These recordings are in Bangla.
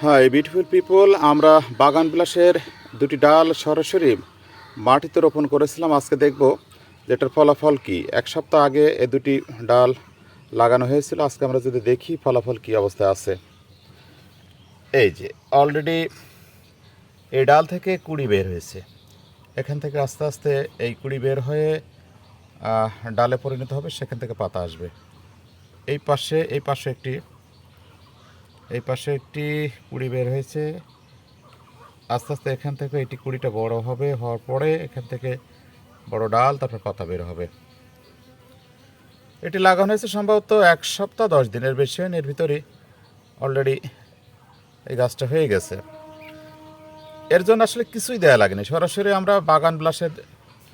হাই বিউটিফুল পিপল, আমরা বাগান বিলাসের দুটি ডাল সরাসরি মাটিতে রোপণ করেছিলাম। আজকে দেখব যে এটার ফলাফল কি। এক সপ্তাহ আগে এই দুটি ডাল লাগানো হয়েছিল। আজকে আমরা যদি দেখি ফলাফল কি অবস্থায় আছে। এই যে অলরেডি এই ডাল থেকে কুড়ি বের হয়েছে। এখান থেকে আস্তে আস্তে এই কুড়ি বের হয়ে ডালে পরিণত হবে, সেখান থেকে পাতা আসবে। এই পাশে একটি কুড়ি বের হয়েছে। আস্তে আস্তে এখান থেকে এটি কুড়িটা বড় হবে, হওয়ার পরে এখান থেকে বড় ডাল, তারপর পাতা বের হবে। এটি লাগানো হয়েছে সম্ভবত 1 সপ্তাহ 10 দিনের বেশি। এর ভিতরে অলরেডি এই গাছটা হয়ে গেছে। এর জন্য আসলে কিছুই দেয়া লাগেনি, সরাসরি আমরা বাগান বিলাসের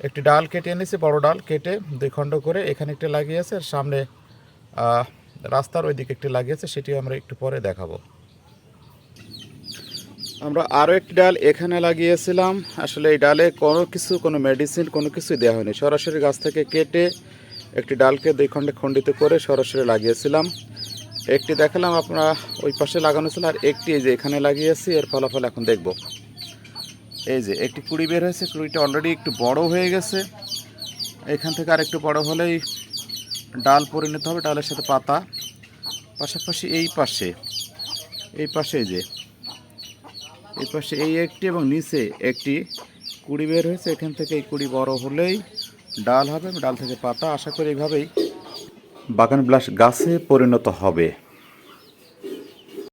একটি ডাল কেটে এনেছি, বড় ডাল কেটে 2 খণ্ড করে এখানে একটি লাগিয়েছে, আর সামনে রাস্তার ওই দিকে একটি লাগিয়েছে, সেটি আমরা একটু পরে দেখাবো। আমরা আরও একটি ডাল এখানে লাগিয়েছিলাম। আসলে এই ডালে কোনো মেডিসিন কোনো কিছুই দেওয়া হয়নি, সরাসরি গাছ থেকে কেটে একটি ডালকে 2 খণ্ডে খণ্ডিত করে সরাসরি লাগিয়েছিলাম। একটি দেখালাম আপনারা ওই পাশে লাগানো ছিল, আর একটি এই যে এখানে লাগিয়েছি। এর ফলাফল এখন দেখব। এই যে একটি কুড়ি বের হয়েছে, কুড়িটা অলরেডি একটু বড় হয়ে গেছে। এখান থেকে আর একটু বড় হলেই ডাল পরিণত হবে, ডালের সাথে পাতা। পাশাপাশি এই পাশে এই একটি এবং নিচে একটি কুড়ি বের হয়েছে। এখান থেকে এই কুড়ি বড় হলেই ডাল হবে, ডাল থেকে পাতা। আশা করি এইভাবেই বাগান বিলাস গাছে পরিণত হবে।